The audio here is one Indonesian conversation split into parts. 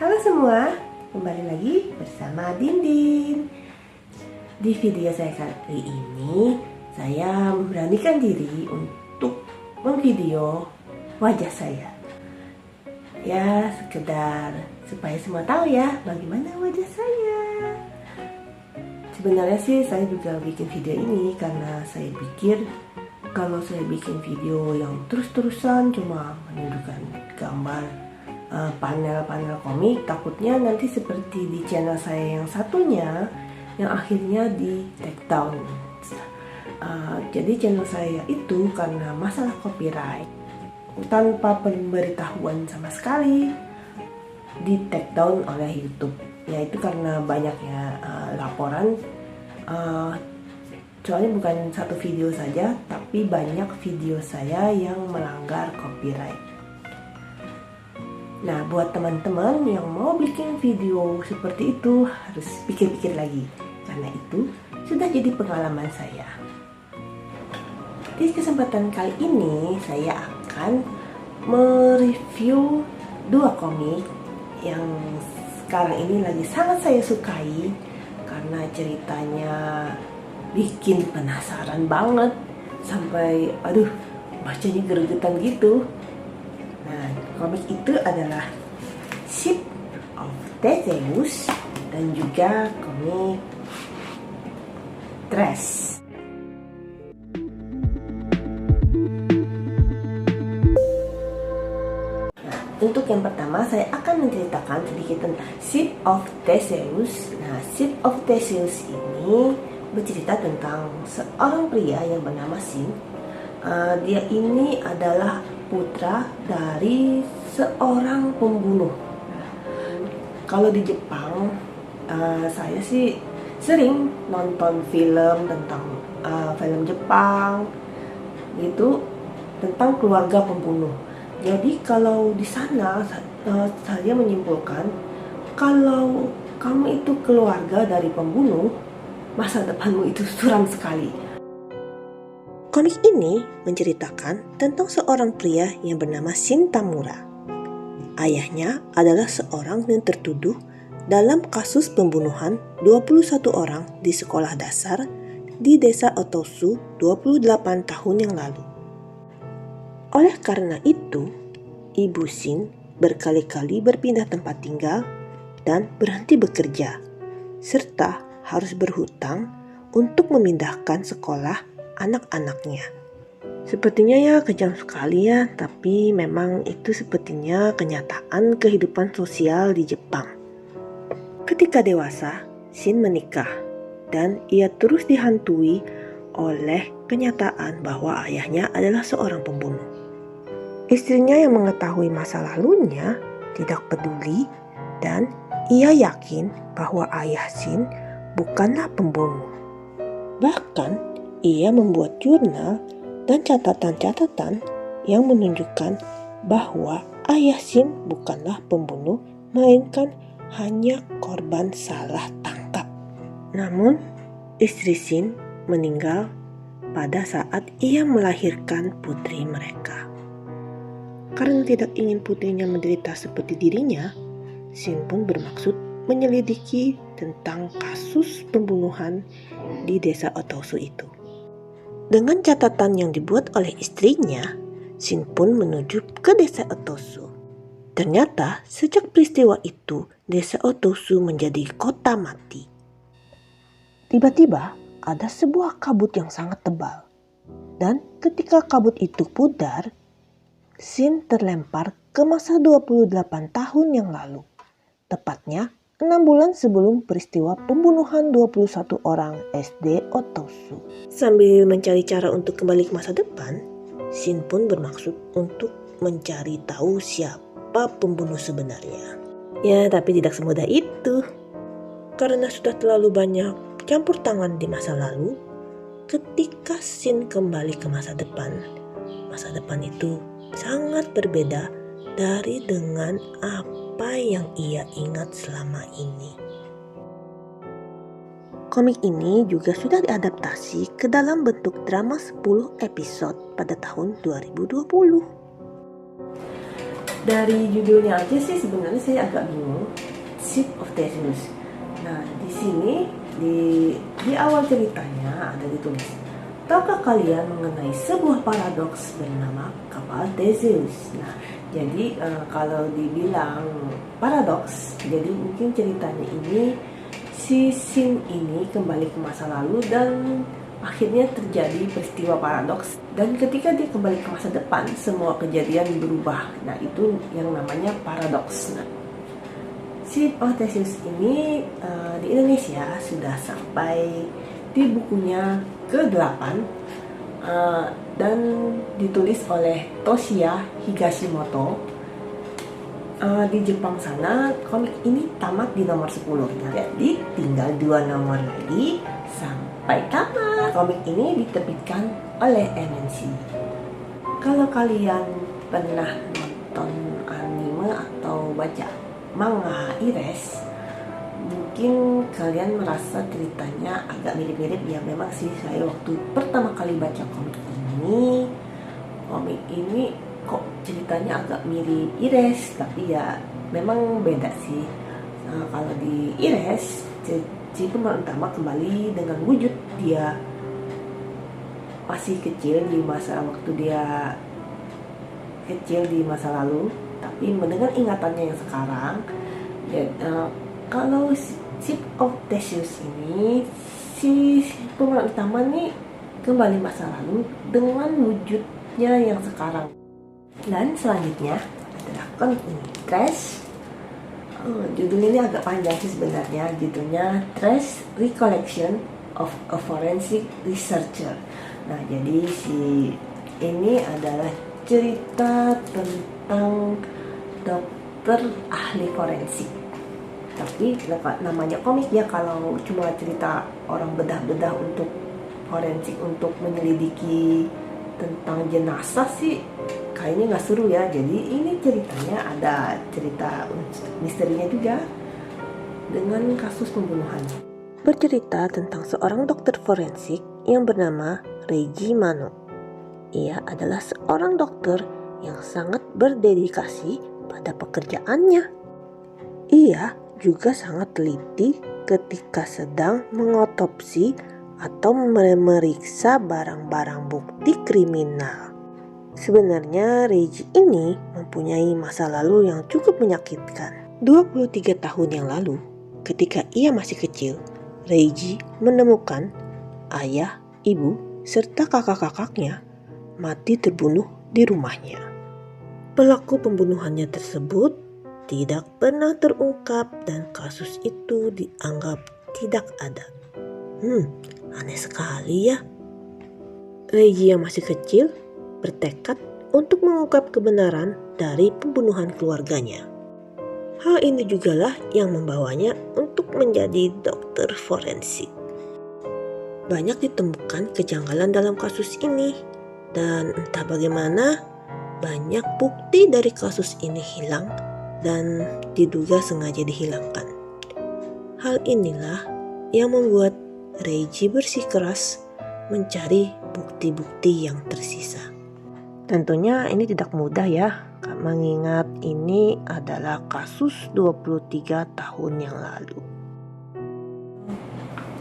Halo semua, kembali lagi bersama Dindin. Di video saya kali ini, saya memberanikan diri untuk memvideo wajah saya. Ya, sekedar supaya semua tahu ya bagaimana wajah saya. Sebenarnya sih saya juga bikin video ini karena saya pikir kalau saya bikin video yang terus-terusan cuma menunjukkan gambar panel-panel komik, takutnya nanti seperti di channel saya yang satunya yang akhirnya di take down. Jadi channel saya itu karena masalah copyright tanpa pemberitahuan sama sekali di take down oleh YouTube. Yaitu karena banyaknya laporan, soalnya bukan satu video saja, tapi banyak video saya yang melanggar copyright. Nah, buat teman-teman yang mau bikin video seperti itu harus pikir-pikir lagi, karena itu sudah jadi pengalaman saya. Di kesempatan kali ini saya akan mereview dua komik yang sekarang ini lagi sangat saya sukai karena ceritanya bikin penasaran banget sampai bacanya gregetan gitu. Nah, komik itu adalah Ship of Theseus dan juga komik Trash. Nah, untuk yang pertama saya akan menceritakan sedikit tentang Ship of Theseus. Nah, Ship of Theseus ini bercerita tentang seorang pria yang bernama Sin. Dia ini adalah putra dari seorang pembunuh. Kalau di Jepang, saya sih sering nonton film tentang film Jepang gitu tentang keluarga pembunuh. Jadi kalau di sana saya menyimpulkan kalau kamu itu keluarga dari pembunuh, masa depanmu itu suram sekali. Komik ini menceritakan tentang seorang pria yang bernama Shin Tamura. Ayahnya adalah seorang yang tertuduh dalam kasus pembunuhan 21 orang di sekolah dasar di desa Otosu 28 tahun yang lalu. Oleh karena itu, Ibu Shin berkali-kali berpindah tempat tinggal dan berhenti bekerja, serta harus berhutang untuk memindahkan sekolah anak-anaknya. Sepertinya ya kejam sekali ya, tapi memang itu sepertinya kenyataan kehidupan sosial di Jepang. Ketika dewasa, Shin menikah dan ia terus dihantui oleh kenyataan bahwa ayahnya adalah seorang pembunuh. Istrinya yang mengetahui masa lalunya tidak peduli dan ia yakin bahwa ayah Shin bukanlah pembunuh. Bahkan ia membuat jurnal dan catatan-catatan yang menunjukkan bahwa ayah Shin bukanlah pembunuh, melainkan hanya korban salah tangkap. Namun, istri Shin meninggal pada saat ia melahirkan putri mereka. Karena tidak ingin putrinya menderita seperti dirinya, Shin pun bermaksud menyelidiki tentang kasus pembunuhan di desa Otosu itu. Dengan catatan yang dibuat oleh istrinya, Shin pun menuju ke desa Otosu. Ternyata sejak peristiwa itu, desa Otosu menjadi kota mati. Tiba-tiba ada sebuah kabut yang sangat tebal. Dan ketika kabut itu pudar, Shin terlempar ke masa 28 tahun yang lalu. Tepatnya 6 bulan sebelum peristiwa pembunuhan 21 orang SD Otosu. Sambil mencari cara untuk kembali ke masa depan, Shin pun bermaksud untuk mencari tahu siapa pembunuh sebenarnya. Ya, tapi tidak semudah itu. Karena sudah terlalu banyak campur tangan di masa lalu, ketika Shin kembali ke masa depan itu sangat berbeda dari dengan apa yang ia ingat selama ini. Komik ini juga sudah diadaptasi ke dalam bentuk drama 10 episode pada tahun 2020. Dari judulnya aja sih sebenarnya saya agak bingung. Ship of Theseus. Nah, di sini di awal ceritanya ada ditulis, tahukah kalian mengenai sebuah paradoks bernama kapal Theseus? Nah, jadi kalau dibilang paradoks, jadi mungkin ceritanya ini si Sin ini kembali ke masa lalu dan akhirnya terjadi peristiwa paradoks, dan ketika dia kembali ke masa depan semua kejadian berubah. Nah, itu yang namanya paradoks. Nah, Ship of Theseus ini di Indonesia sudah sampai di bukunya ke-8 dan ditulis oleh Toshiya Higashimoto. Di Jepang sana komik ini tamat di nomor 10. Jadi tinggal 2 nomor lagi sampai tamat. Komik ini diterbitkan oleh MNC. Kalau kalian pernah nonton anime atau baca manga Ires, mungkin kalian merasa ceritanya agak mirip-mirip. Ya memang sih, saya waktu pertama kali baca komik ini kok ceritanya agak mirip Ires, tapi ya memang beda sih. Kalau di Ires, si pemeran utama kembali dengan wujud dia masih kecil di waktu dia kecil di masa lalu, tapi dengan ingatannya yang sekarang. Ya, kalau Ship of Theseus ini, si pemeran utama nih kembali masa lalu dengan wujudnya yang sekarang. Dan selanjutnya adalah komik ini, Trash. Judul ini agak panjang sih sebenarnya. Judulnya Trash Recollection of a Forensic Researcher. Nah, jadi ini adalah cerita tentang dokter ahli forensik. Tapi namanya komik ya, kalau cuma cerita orang bedah-bedah untuk forensik, untuk menyelidiki tentang jenazah sih kayaknya nggak seru ya. Jadi ini ceritanya ada cerita misterinya juga dengan kasus pembunuhan. Bercerita tentang seorang dokter forensik yang bernama Reiji Mano. Ia adalah seorang dokter yang sangat berdedikasi pada pekerjaannya. Ia juga sangat teliti ketika sedang mengotopsi atau memeriksa barang-barang bukti kriminal. Sebenarnya Reiji ini mempunyai masa lalu yang cukup menyakitkan. 23 tahun yang lalu, ketika ia masih kecil, Reiji menemukan ayah, ibu, serta kakak-kakaknya mati terbunuh di rumahnya. Pelaku pembunuhannya tersebut tidak pernah terungkap dan kasus itu dianggap tidak ada. Aneh sekali ya. Reiji yang masih kecil bertekad untuk mengungkap kebenaran dari pembunuhan keluarganya. Hal ini jugalah yang membawanya untuk menjadi dokter forensik. Banyak ditemukan kejanggalan dalam kasus ini, dan entah bagaimana banyak bukti dari kasus ini hilang dan diduga sengaja dihilangkan. Hal inilah yang membuat Reiji bersikeras mencari bukti-bukti yang tersisa. Tentunya ini tidak mudah ya, mengingat ini adalah kasus 23 tahun yang lalu.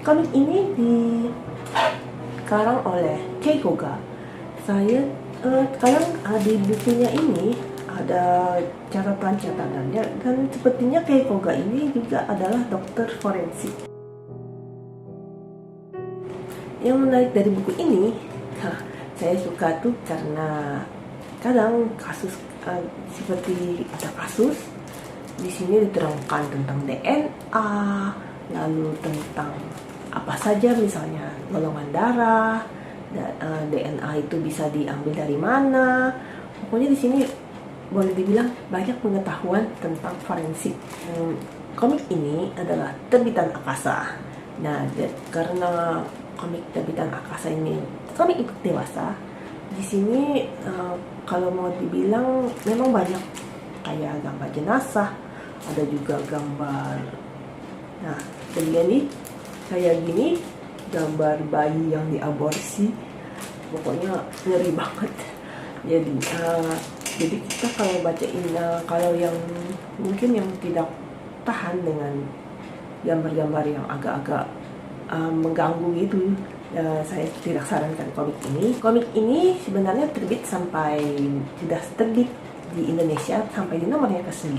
Komik ini dikarang oleh Kei Koga. Sekarang di bukunya ini ada catatan-catatannya, dan sepertinya Kei Koga ini juga adalah dokter forensik. Yang menarik dari buku ini, saya suka tuh karena kadang kasus seperti ada kasus di sini diterangkan tentang DNA, lalu tentang apa saja, misalnya golongan darah, DNA itu bisa diambil dari mana. Pokoknya di sini boleh dibilang banyak pengetahuan tentang forensik. Komik ini adalah terbitan Akasa. Nah, karena komik terbitan Akasa ini komik untuk dewasa, di sini kalau mau dibilang memang banyak kayak gambar jenazah, ada juga gambar, nah jadi kayak gini, gambar bayi yang diaborsi, pokoknya ngeri banget. Jadi Jadi kita kalau bacain kalau yang mungkin yang tidak tahan dengan gambar-gambar yang agak-agak mengganggu gitu, saya tidak sarankan komik ini. Komik ini sebenarnya terbit sudah terbit di Indonesia sampai di nomornya ke-9.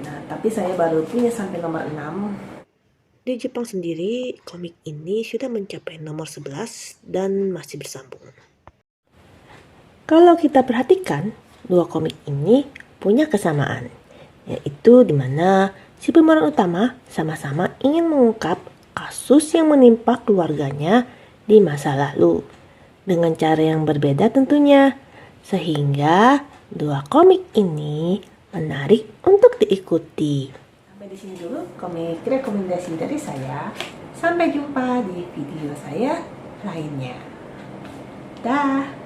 Nah, tapi saya baru punya sampai nomor 6. Di Jepang sendiri, komik ini sudah mencapai nomor 11 dan masih bersambung. Kalau kita perhatikan, dua komik ini punya kesamaan, yaitu di mana si pemeran utama sama-sama ingin mengungkap kasus yang menimpa keluarganya di masa lalu, dengan cara yang berbeda tentunya, sehingga dua komik ini menarik untuk diikuti. Sampai di sini dulu komik rekomendasi dari saya. Sampai jumpa di video saya lainnya. Dah.